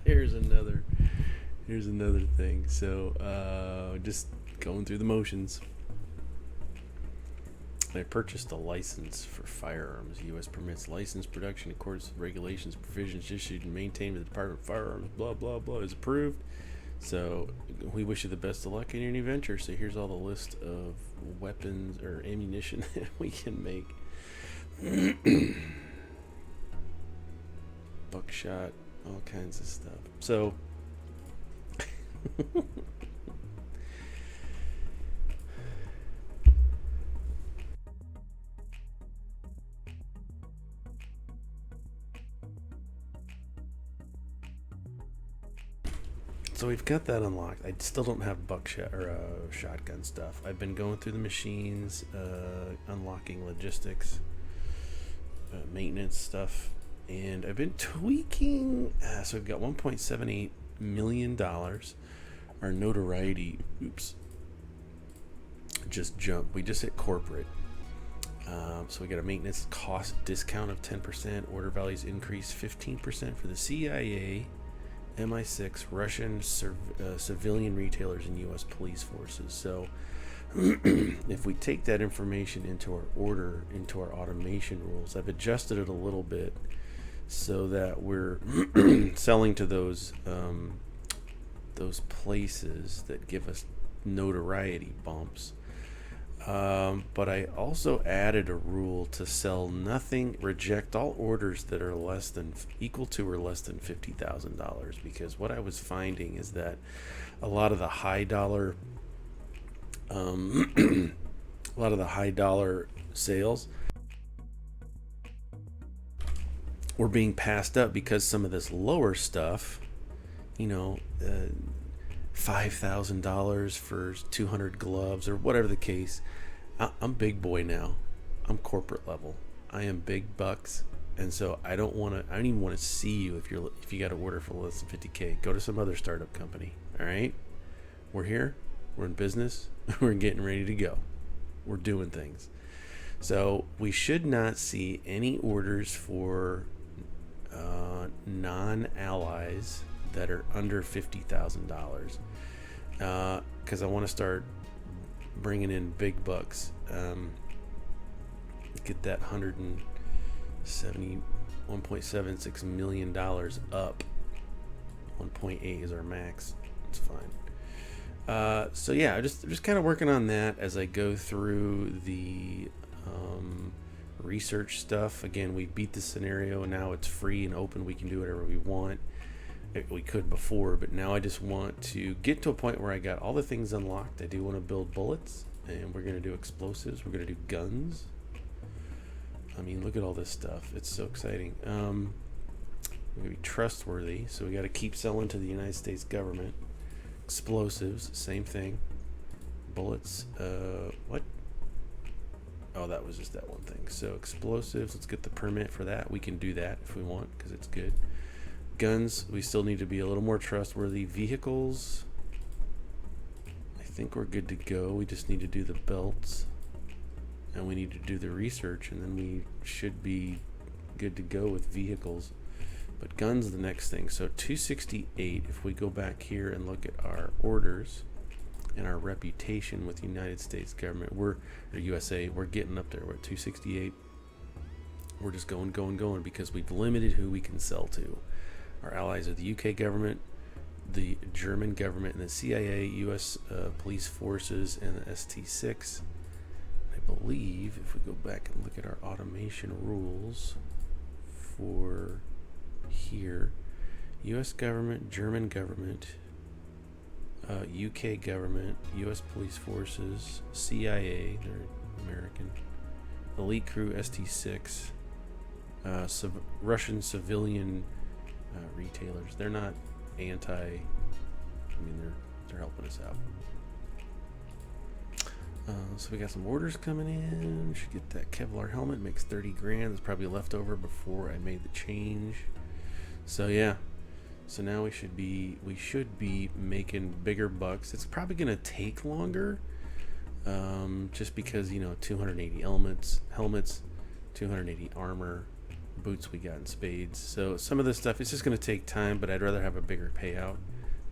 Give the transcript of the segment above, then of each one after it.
here's another thing. So just going through the motions. I purchased a license for firearms. U.S. permits license production in accordance with regulations, provisions issued and maintained by the Department of Firearms. Blah blah blah is approved. So we wish you the best of luck in your new venture. So here's all the list of weapons or ammunition that we can make. Buckshot, all kinds of stuff. So So we've got that unlocked. I still don't have buckshot or shotgun stuff. I've been going through the machines, unlocking logistics, maintenance stuff, and I've been tweaking. So we've got $1.78 million. Our notoriety, just jumped. We just hit corporate. So we got a maintenance cost discount of 10%. Order values increased 15% for the CIA, MI6, Russian civilian retailers, and U.S. police forces. So if we take that information into our order, into our automation rules, I've adjusted it a little bit so that we're selling to those places that give us notoriety bumps. But I also added a rule to reject all orders that are equal to or less than $50,000, because what I was finding is that a lot of the high dollar sales were being passed up because some of this lower stuff, $5,000 for 200 gloves or whatever the case. I'm big boy now. I'm corporate level. I am big bucks, and so I don't even want to see you if you got an order for less than $50K. Go to some other startup company. All right, we're here. We're in business. We're getting ready to go. We're doing things. So we should not see any orders for non-allies that are under $50,000, because I want to start bringing in big bucks. Get that $171.76 million up. 1.8 is our max. It's fine. So yeah, just kind of working on that as I go through the research stuff. Again, we beat the scenario, and now it's free and open. We can do whatever we want. We could before, but now I just want to get to a point where I got all the things unlocked. I do want to build bullets, and we're going to do explosives. We're going to do guns. I mean, look at all this stuff. It's so exciting. We're going to be trustworthy, so we got to keep selling to the United States government. Explosives, same thing. Bullets, what? Oh, that was just that one thing. So explosives, let's get the permit for that. We can do that if we want, because it's good. Guns, we still need to be a little more trustworthy. Vehicles, I think we're good to go. We just need to do the belts, and we need to do the research, and then we should be good to go with vehicles. But guns, the next thing. So 268, if we go back here and look at our orders and our reputation with the United States government, or USA, we're getting up there. We're at 268. We're just going because we've limited who we can sell to. Our allies are the UK government, the German government, and the CIA, US police forces, and the ST6. I believe if we go back and look at our automation rules for here, US government, German government, UK government, US police forces, CIA, they're American, elite crew, ST6, Russian civilian retailers. They're not they're helping us out. So we got some orders coming in. We should get that Kevlar helmet. Makes 30 grand. It's probably left over before I made the change. So yeah. So now we should be making bigger bucks. It's probably gonna take longer. Just because 280 helmets, 280 armor, boots we got in spades. So some of this stuff is just going to take time, but I'd rather have a bigger payout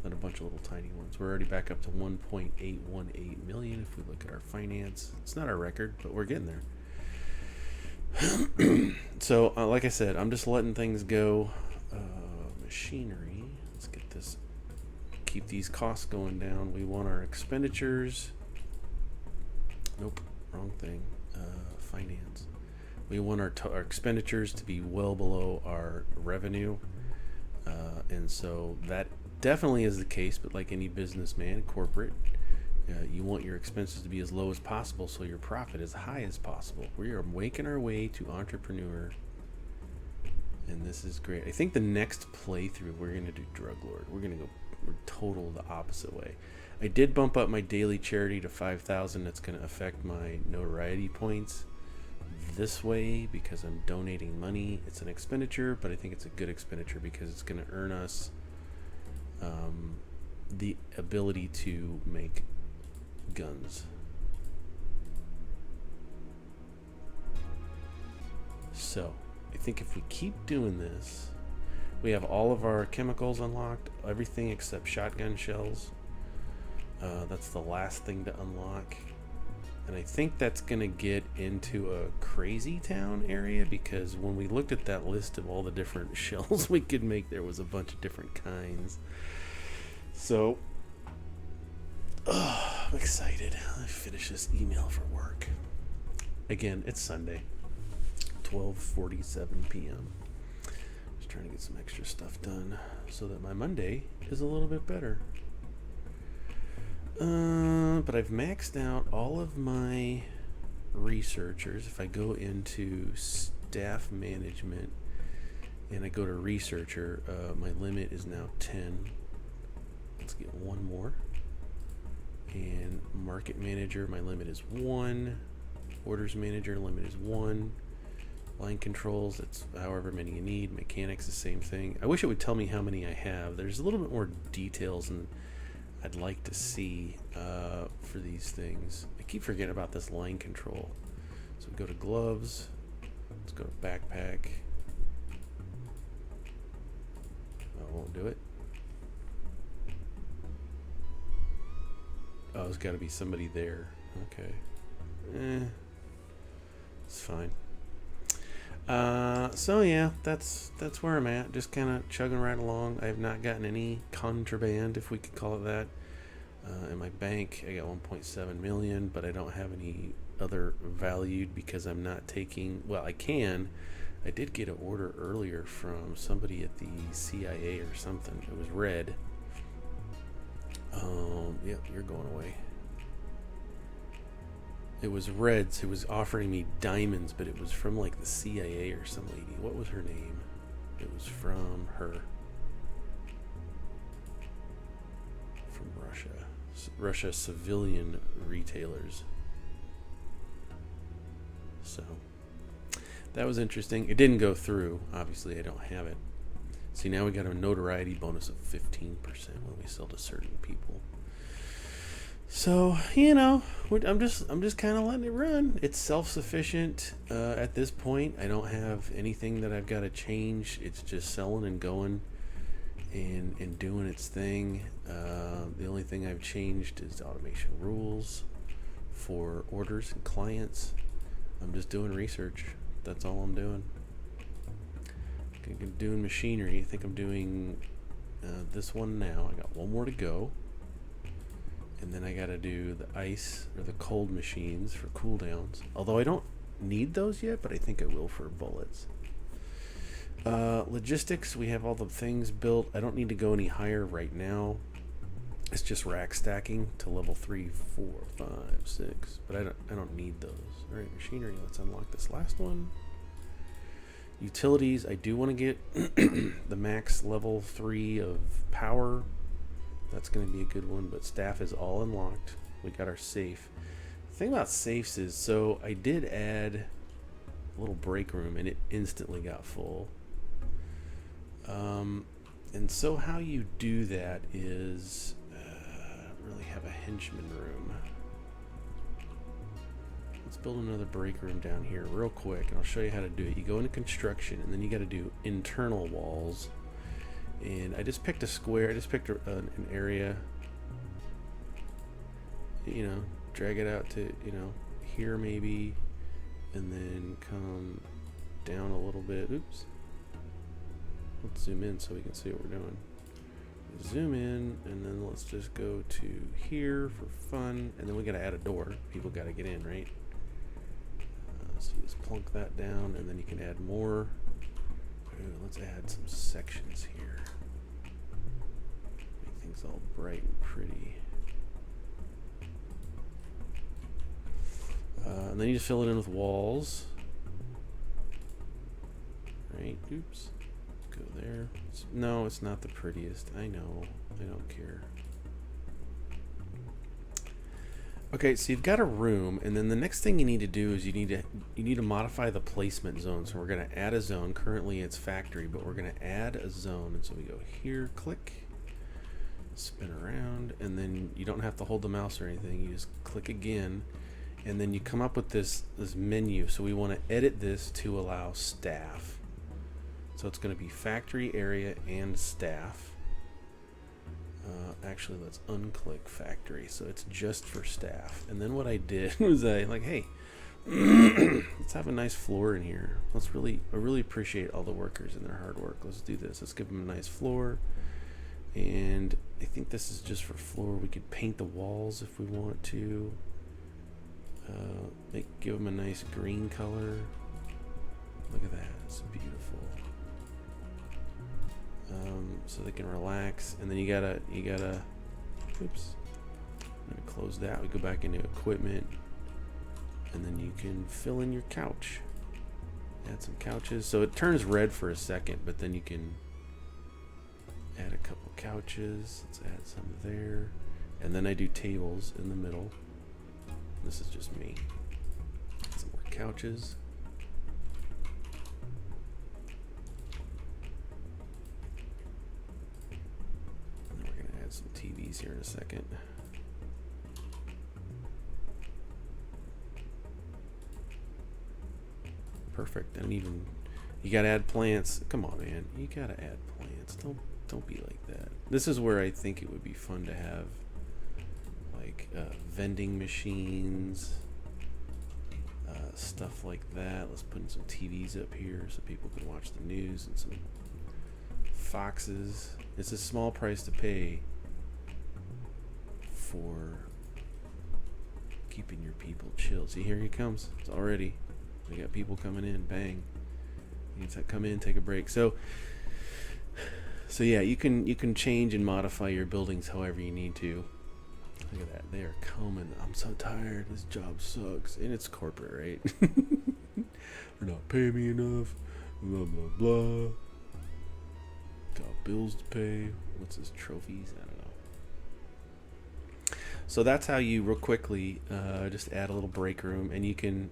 than a bunch of little tiny ones. We're already back up to 1.818 million if we look at our finance. It's not our record, but we're getting there. So like I said, I'm just letting things go. Machinery, let's get this, keep these costs going down. We want our expenditures, nope, wrong thing. Finance, we want our expenditures to be well below our revenue, and so that definitely is the case. But like any businessman, corporate, you want your expenses to be as low as possible so your profit as high as possible. We are making our way to entrepreneur, and this is great. I think the next playthrough we're going to do drug lord. We're going to go total the opposite way. I did bump up my daily charity to 5,000. That's going to affect my notoriety points this way because I'm donating money. It's an expenditure, but I think it's a good expenditure because it's going to earn us the ability to make guns. So I think if we keep doing this, we have all of our chemicals unlocked, everything except shotgun shells. That's the last thing to unlock. And I think that's going to get into a crazy town area because when we looked at that list of all the different shells we could make, there was a bunch of different kinds. So, I'm excited. I finish this email for work. Again, it's Sunday, 12:47 p.m. Just trying to get some extra stuff done so that my Monday is a little bit better. But I've maxed out all of my researchers. If I go into staff management and I go to researcher, my limit is now 10. Let's get one more. And market manager, my limit is 1. Orders manager, limit is 1. Line controls, that's however many you need. Mechanics, the same thing. I wish it would tell me how many I have. There's a little bit more details and I'd like to see for these things. I keep forgetting about this line control. So go to gloves. Let's go to backpack. I won't do it. Oh, there's got to be somebody there. Okay. It's fine. So yeah, that's where I'm at. Just kind of chugging right along. I have not gotten any contraband, if we could call it that. In my bank, I got 1.7 million, but I don't have any other valued because I'm not taking. Well, I can. I did get an order earlier from somebody at the CIA or something. It was red. Yep, you're going away. It was Reds who was offering me diamonds, but it was from like the CIA or some lady. What was her name? It was from her. From Russia. Russia civilian retailers. So that was interesting. It didn't go through. Obviously, I don't have it. See, now we got a notoriety bonus of 15% when we sell to certain people. So, you know, I'm just kind of letting it run. It's self-sufficient at this point. I don't have anything that I've got to change. It's just selling and going and doing its thing. The only thing I've changed is the automation rules for orders and clients. I'm just doing research. That's all I'm doing. I'm doing machinery. I think I'm doing this one now. I got one more to go. And then I got to do the ice or the cold machines for cooldowns. Although I don't need those yet, but I think I will for bullets. Logistics, we have all the things built. I don't need to go any higher right now. It's just rack stacking to level 3, 4, 5, 6. But I don't need those. All right, machinery. Let's unlock this last one. Utilities, I do want to get the max level 3 of power. That's going to be a good one, but staff is all unlocked. We got our safe. The thing about safes is, so I did add a little break room, and it instantly got full. And so how you do that is really have a henchman room. Let's let's build another break room down here real quick, and I'll show you how to do it. You go into construction, and then you got to do internal walls. And I just picked a square. I just picked an area. You know, drag it out to, you know, here maybe, and then come down a little bit. Oops. Let's zoom in so we can see what we're doing. Zoom in, and then let's just go to here for fun, and then we got to add a door. People got to get in, right? So you just plunk that down, and then you can add more. Ooh, let's add some sections here. Make things all bright and pretty. And then you just fill it in with walls. Right? Oops. Go there. No, it's not the prettiest. I know. I don't care. Okay, so you've got a room, and then the next thing you need to do is you need to modify the placement zone. So we're going to add a zone. Currently it's factory, but we're going to add a zone. And so we go here, click, spin around, and then you don't have to hold the mouse or anything. You just click again, and then you come up with this menu. So we want to edit this to allow staff. So it's going to be factory area and staff. Actually, let's unclick factory. So it's just for staff. And then what I did was I like, hey, let's have a nice floor in here. I really appreciate all the workers and their hard work. Let's do this. Let's give them a nice floor. And I think this is just for floor. We could paint the walls if we want to. Give them a nice green color. Look at that. It's beautiful. So they can relax, and then you gotta oops, I'm gonna close that. We go back into equipment, and then you can fill in your couch. Add some couches. So it turns red for a second, but then you can add a couple couches. Let's add some there, and then I do tables in the middle. This is just me. Some more couches. Some TVs here in a second. Perfect. And even you gotta add plants. Come on, man. You gotta add plants. Don't be like that. This is where I think it would be fun to have like vending machines, stuff like that. Let's put in some TVs up here so people can watch the news, and some foxes. It's a small price to pay for keeping your people chill. See, here he comes. It's already, we got people coming in. Bang. You need to come in, take a break. So yeah, you can change and modify your buildings however you need to. Look at that. They are coming. I'm so tired. This job sucks. And it's corporate, right? They're not paying me enough. Blah, blah, blah. Got bills to pay. What's his trophies? I don't know. So that's how you real quickly just add a little break room, and you can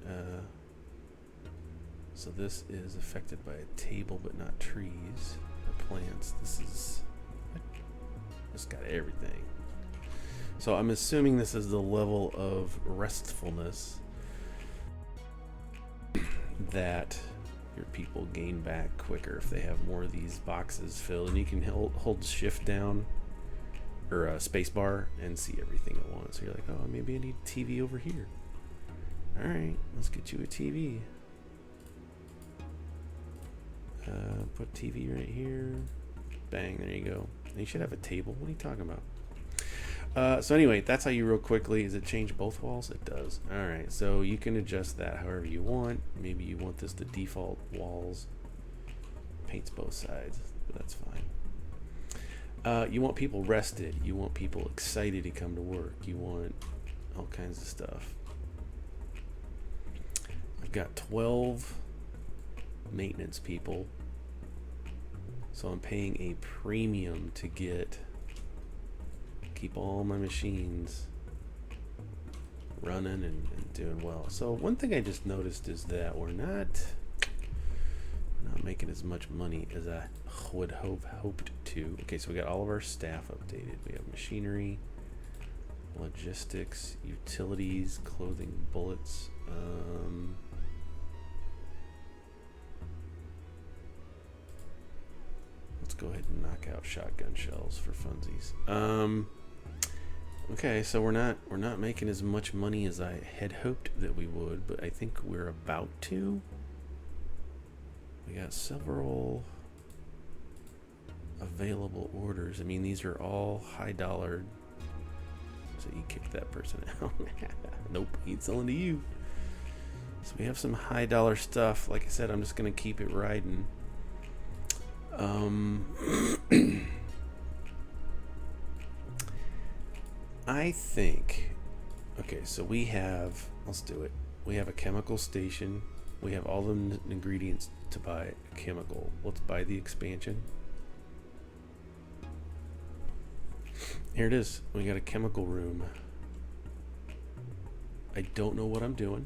so this is affected by a table but not trees or plants. This got everything. So I'm assuming this is the level of restfulness that your people gain back quicker if they have more of these boxes filled. And you can hold shift down or space bar and see everything at once. So you're like, oh, maybe I need a TV over here. All right, let's get you a TV. Put TV right here. Bang, there you go. And you should have a table. What are you talking about? So anyway, that's how you real quickly. Does it change both walls? It does. All right, so you can adjust that however you want. Maybe you want this to default walls. Paints both sides, but that's fine. You want people rested. You want people excited to come to work. You want all kinds of stuff. I've got 12 maintenance people, so I'm paying a premium to keep all my machines running and doing well. So one thing I just noticed is that we're not making as much money as I would have hoped to. Okay, so we got all of our staff updated. We have machinery. logistics, utilities, clothing, bullets. Let's go ahead and knock out shotgun shells for funsies. Okay, so we're not making as much money as I had hoped that we would, but I think we're about to. We got several available orders. I mean, these are all high dollar. So you kick that person out. Nope, he's selling to you. So we have some high dollar stuff. Like I said, I'm just gonna keep it riding. I think, okay, so we have, let's do it. We have a chemical station. We have all the ingredients to buy a chemical. Let's buy the expansion. Here it is. We got a chemical room. I don't know what I'm doing,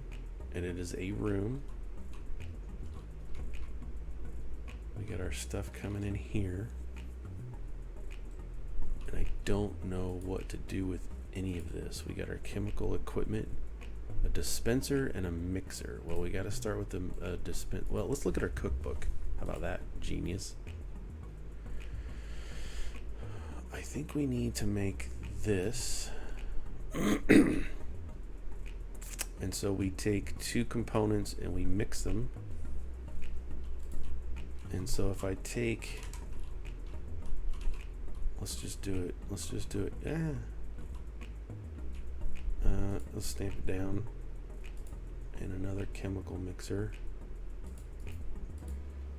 and it is a room. We got our stuff coming in here, and I don't know what to do with any of this. We got our chemical equipment, a dispenser, and a mixer. Well, we got to start with the well, let's look at our cookbook. How about that? Genius. I think we need to make this. And so we take two components and we mix them. And so if I take, let's just do it. Yeah. Let's stamp it down. And another chemical mixer.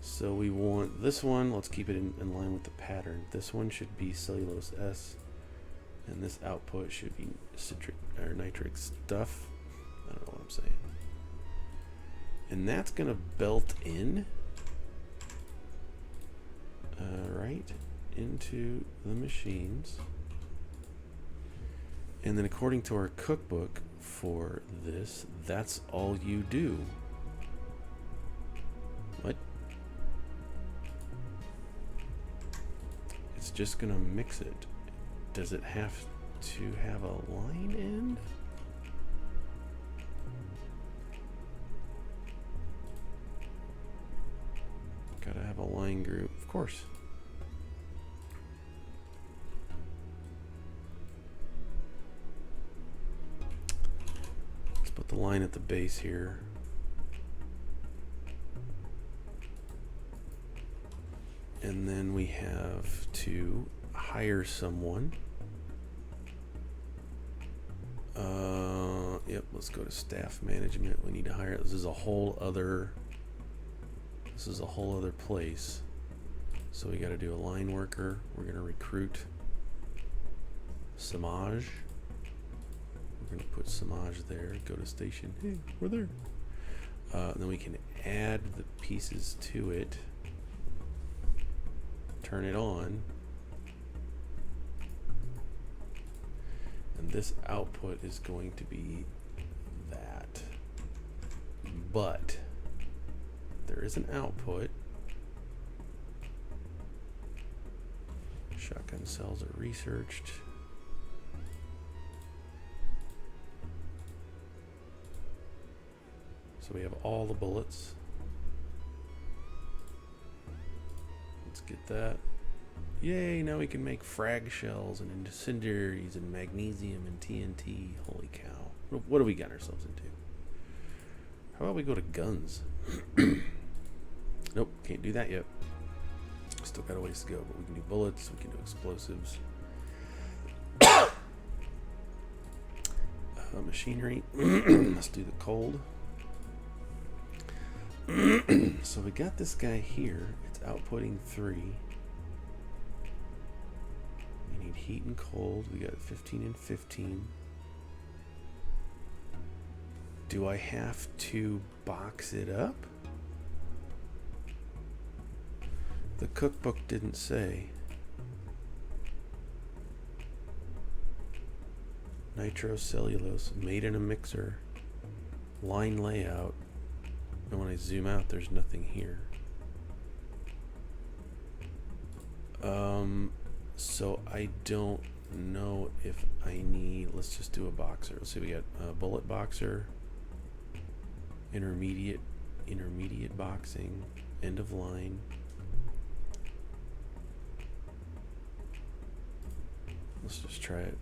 So we want this one, let's keep it in line with the pattern. This one should be cellulose S, and this output should be citric or nitric stuff. I don't know what I'm saying. And that's gonna belt in right into the machines. And then according to our cookbook for this, that's all you do. What? It's just gonna mix it. Does it have to have a line end? Gotta have a line group, of course. Let's put the line at the base here. And then we have to hire someone. Yep, let's go to staff management. We need to hire. This is a whole other place. So we got to do a line worker. We're going to recruit Samaj. We're going to put Samaj there. Go to station. Hey, we're there. Then we can add the pieces to it. Turn it on, and this output is going to be that, but there is an output. Shotgun cells are researched. So we have all the bullets. Let's get that. Yay, now we can make frag shells and incendiaries and magnesium and TNT. Holy cow. What have we got ourselves into? How about we go to guns? Nope, can't do that yet. Still got a ways to go, but we can do bullets, we can do explosives. Machinery. Let's do the cold. So we got this guy here. It's outputting 3. We need heat and cold. We got 15 and 15. Do I have to box it up? The cookbook didn't say. Nitrocellulose made in a mixer. Line layout. And when I zoom out, there's nothing here. So I don't know if I need, let's just do a boxer. Let's see, we got a bullet boxer, intermediate boxing, end of line. Let's just try it.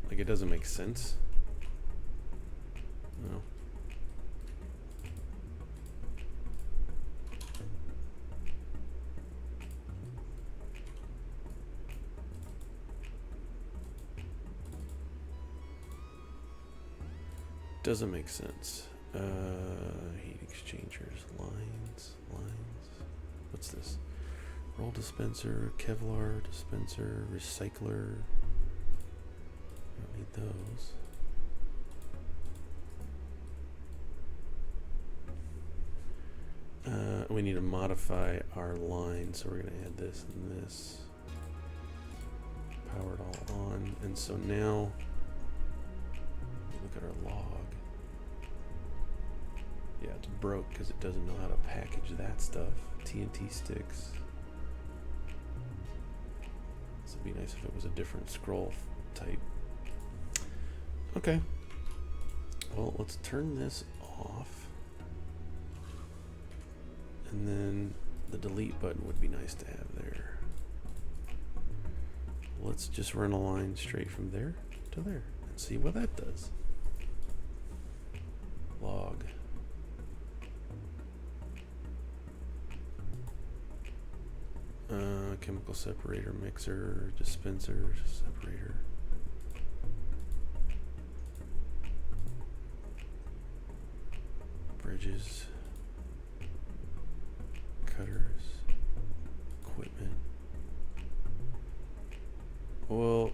Like, it doesn't make sense. No. Doesn't make sense. Heat exchangers, lines. What's this? Roll dispenser, Kevlar dispenser, recycler. Don't need those. We need to modify our line, so we're going to add this and this. Power it all on, and so now look at our log. Yeah, it's broke because it doesn't know how to package that stuff. TNT sticks. This would be nice if it was a different scroll type. Okay. Well, let's turn this off. And then the delete button would be nice to have there. Let's just run a line straight from there to there and see what that does. Log. Chemical separator, mixer, dispenser, separator. Bridges. Cutters. Equipment. Well,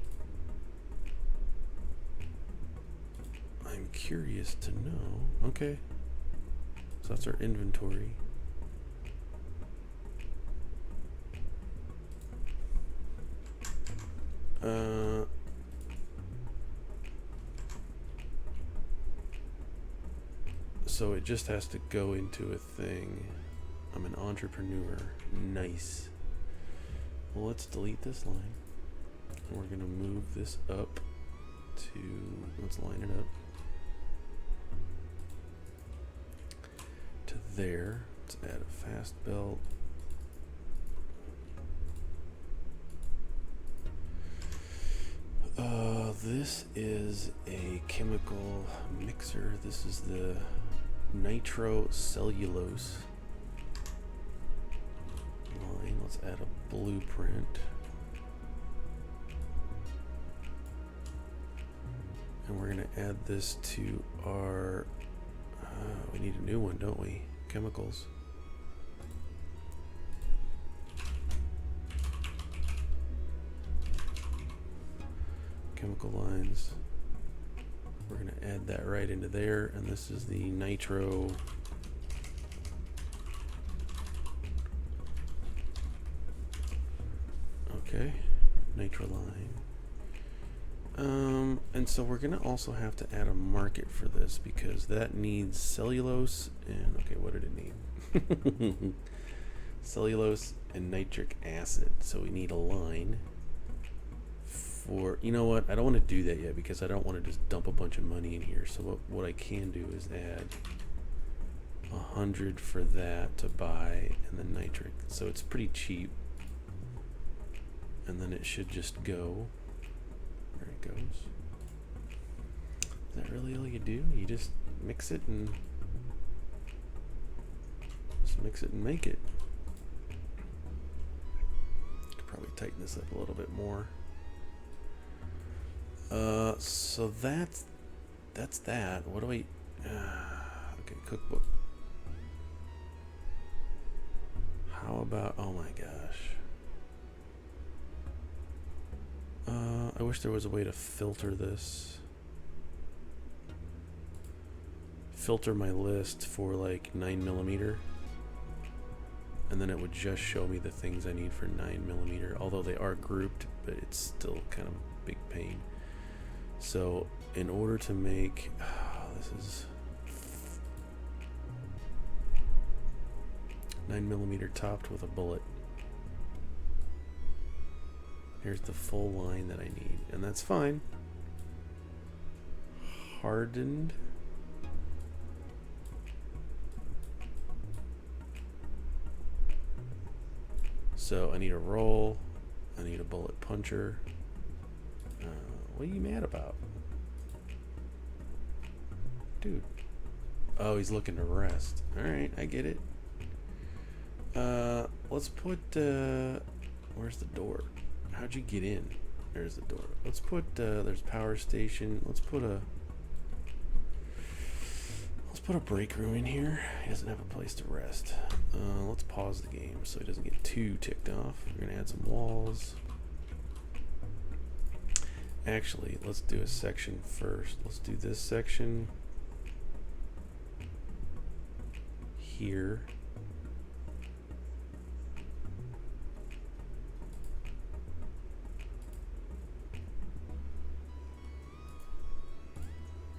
I'm curious to know. Okay. So that's our inventory. So it just has to go into a thing. I'm an entrepreneur. Nice. Well, let's delete this line. And we're going to move this up to, let's line it up to there. Let's add a fast belt. This is a chemical mixer. This is the nitrocellulose line. Let's add a blueprint. And we're going to add this to our, we need a new one, don't we? Chemicals. Chemical lines. We're going to add that right into there, and this is the nitro. Okay, nitro line. And so we're going to also have to add a market for this because that needs cellulose and, okay, what did it need? Cellulose and nitric acid. So we need a line. Or, you know what, I don't want to do that yet because I don't want to just dump a bunch of money in here. So what I can do is add 100 for that to buy and the nitric. So it's pretty cheap. And then it should just go. There it goes. Is that really all you do? You just mix it and make it. Could probably tighten this up a little bit more. So that's that. What do we, okay, cookbook. How about, oh my gosh. I wish there was a way to filter this. Filter my list for like 9mm. And then it would just show me the things I need for 9mm. Although they are grouped, but it's still kind of a big pain. So in order to make, this is 9mm topped with a bullet. Here's the full line that I need, and that's fine. Hardened. So I need a roll. I need a bullet puncher. What are you mad about? Dude. Oh, he's looking to rest. Alright, I get it. Let's put, where's the door? How'd you get in? There's the door. Let's put, there's power station. Let's put a break room in here. He doesn't have a place to rest. Let's pause the game so he doesn't get too ticked off. We're gonna add some walls. Actually, let's do a section first. Let's do this section here.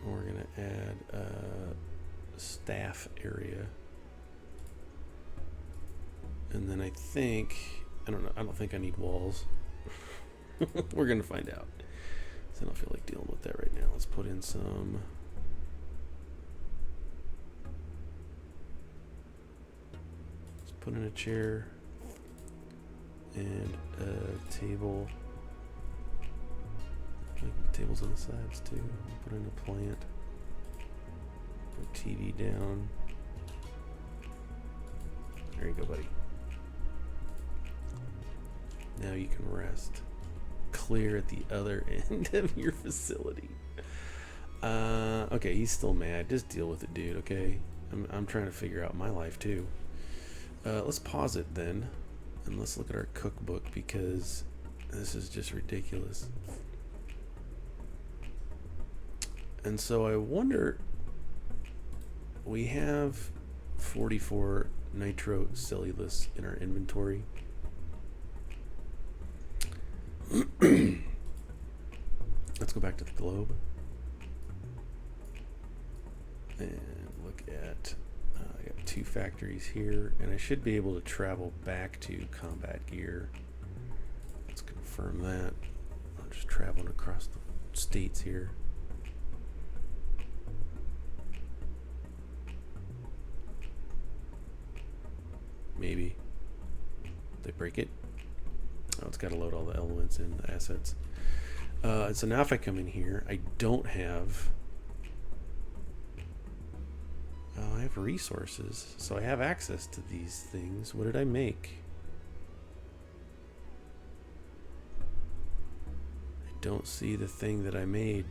We're gonna add a staff area. And then I don't think I need walls. We're gonna find out. I don't feel like dealing with that right now. Let's put in some. Let's put in a chair and a table. Tables on the sides too. Put in a plant. Put TV down. There you go, buddy. Now you can rest. Clear at the other end of your facility. Okay, he's still mad. Just deal with it, dude. Okay, I'm trying to figure out my life too. Let's pause it then, and let's look at our cookbook because this is just ridiculous. And so I wonder. We have 44 nitrocellulose in our inventory. Let's go back to the globe and look at I got 2 factories here, and I should be able to travel back to combat gear. Let's confirm that. I'm just traveling across the states here. Maybe they break it. Oh, it's got to load all the elements and the assets. So now if I come in here, I don't have... Oh, I have resources. So I have access to these things. What did I make? I don't see the thing that I made.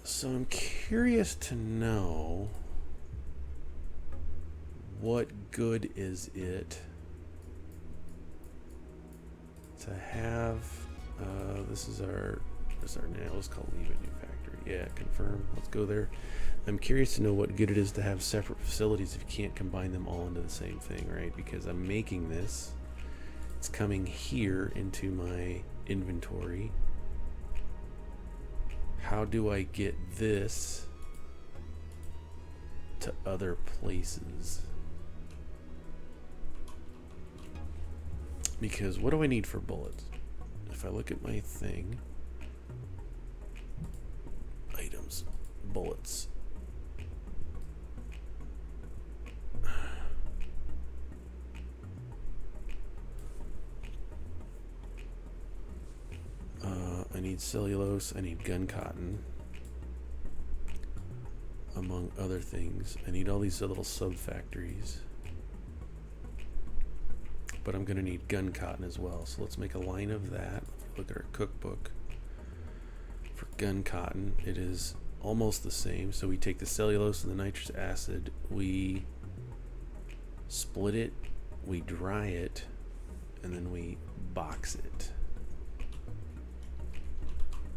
So I'm curious to know... What good is it to have? This is our now. Let's call leave it new factory. Yeah, confirm. Let's go there. I'm curious to know what good it is to have separate facilities if you can't combine them all into the same thing, right? Because I'm making this. It's coming here into my inventory. How do I get this to other places? Because what do I need for bullets? If I look at my thing, items, bullets. I need cellulose, I need gun cotton, among other things. I need all these little sub-factories. But I'm going to need gun cotton as well. So let's make a line of that. Look at our cookbook. For gun cotton, it is almost the same. So we take the cellulose and the nitrous acid, we split it, we dry it, and then we box it.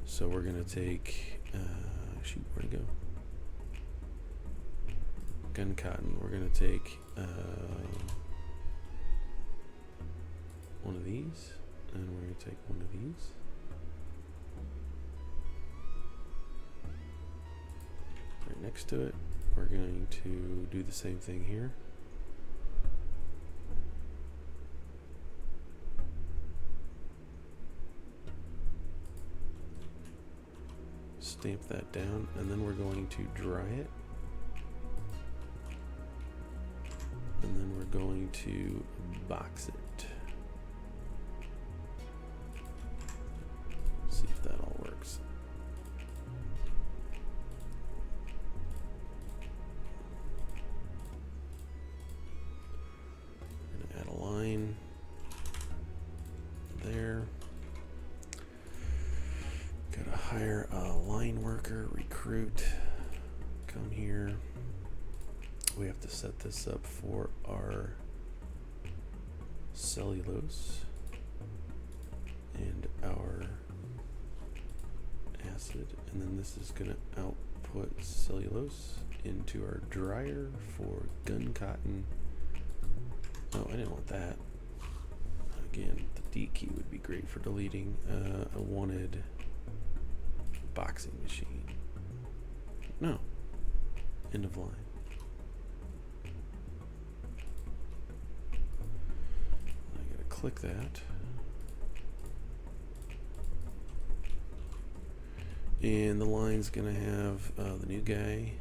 So we're going to take, shoot, where'd it go? Gun cotton, we're going to take one of these, and we're going to take one of these. Right next to it, we're going to do the same thing here. stamp that down, and then we're going to dry it. And then we're going to box it. See if that all works. I'm gonna add a line there. Gotta hire a line worker, recruit, come here. We have to set this up for our cellulose and our acid, and then this is going to output cellulose into our dryer for gun cotton. Oh, I didn't want that. Again, the D key would be great for deleting. I wanted boxing machine. No. End of line. Click that, and the line's gonna have the new guy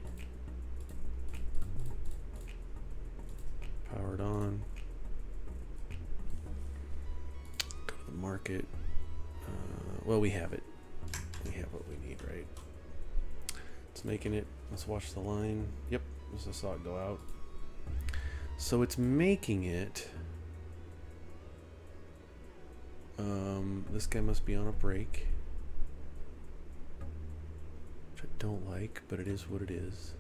powered on. Go to the market. Well, we have it. We have what we need, right? It's making it. Let's watch the line. Yep, just saw it go out. So it's making it. This guy must be on a break, which I don't like, but it is what it is.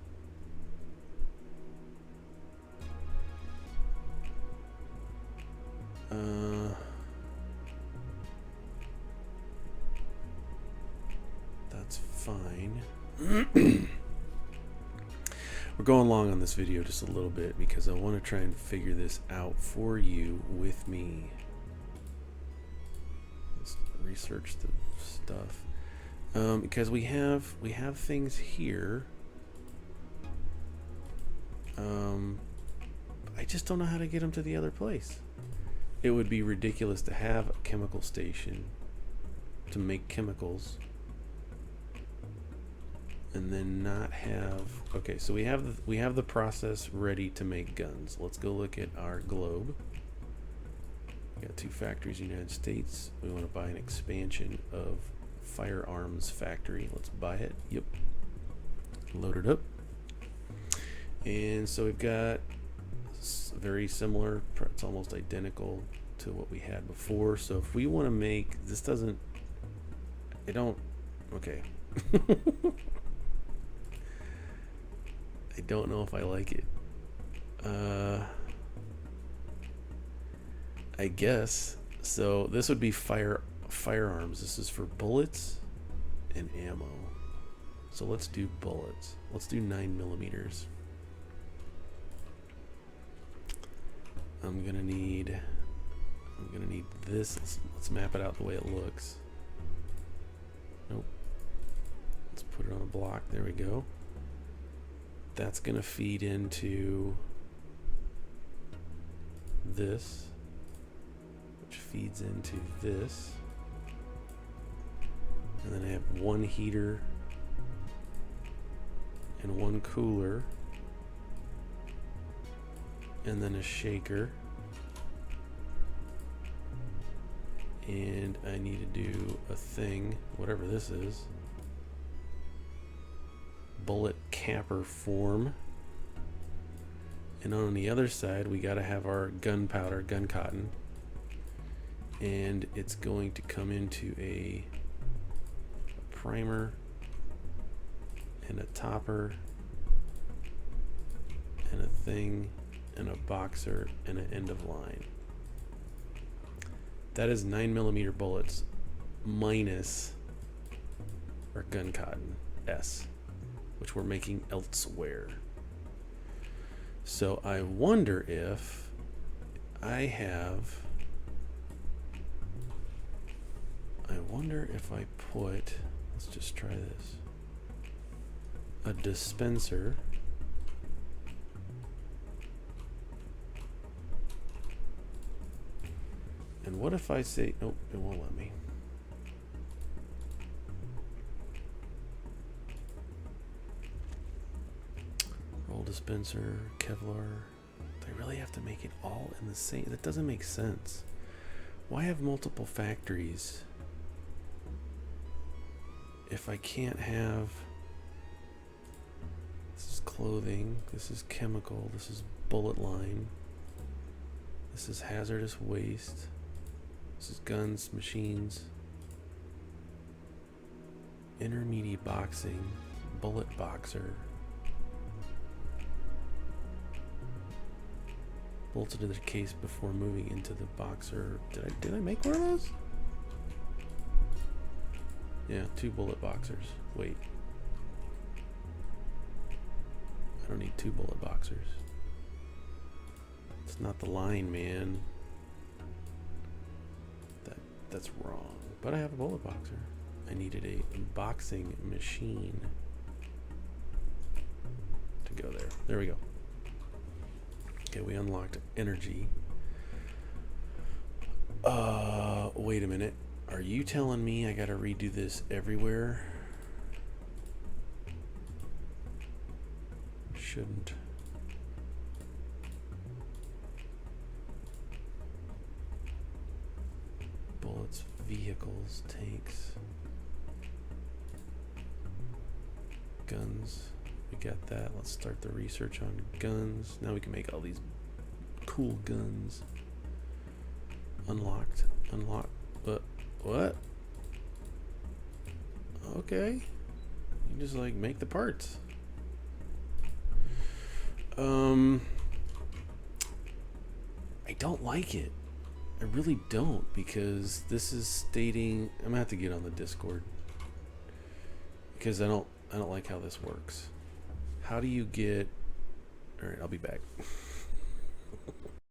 That's fine. We're going long on this video just a little bit because I want to try and figure this out for you with me. Research the stuff because we have things here. I just don't know how to get them to the other place. It would be ridiculous to have a chemical station to make chemicals and then not have. Okay, so we have the process ready to make guns. Let's go look at our globe. We got 2 factories in the United States. We want to buy an expansion of firearms factory. Let's buy it. Yep. Load it up. And so we've got very similar. It's almost identical to what we had before. So if we want to make this, doesn't. I don't. Okay. I don't know if I like it. I guess so. This would be firearms. This is for bullets and ammo. So let's do bullets. Let's do 9mm. I'm gonna need this. Let's map it out the way it looks. Nope. Let's put it on a block. There we go. That's gonna feed into this, which feeds into this, and then I have 1 heater and 1 cooler, and then a shaker, and I need to do a thing, whatever this is, bullet capper form. And on the other side we got to have our gunpowder, gun cotton, and it's going to come into a primer and a topper and a thing and a boxer and an end of line. That is 9mm bullets minus our gun cotton S, which we're making elsewhere. So I wonder if I put, let's just try this, a dispenser and what if I say, nope, it won't let me. dispenser, Kevlar. They really have to make it all in the same. That doesn't make sense. Why have multiple factories if I can't have... This is clothing, this is chemical, this is bullet line, this is hazardous waste, this is guns, machines, intermediate boxing, bullet boxer, bolted to the case before moving into the boxer. Did I make one of those? Yeah, 2 bullet boxers. Wait. I don't need 2 bullet boxers. It's not the line, man. That's wrong. But I have a bullet boxer. I needed a boxing machine to go there. There we go. Okay, we unlocked energy. Wait a minute. Are you telling me I gotta redo this everywhere? Shouldn't. Bullets, vehicles, tanks, guns. We got that. Let's start the research on guns. Now we can make all these cool guns. Unlocked. Unlocked. What? Okay. You just like make the parts. I don't like it. I really don't, because this is stating... I'm gonna have to get on the Discord because I don't like how this works. How do you get... All right, I'll be back.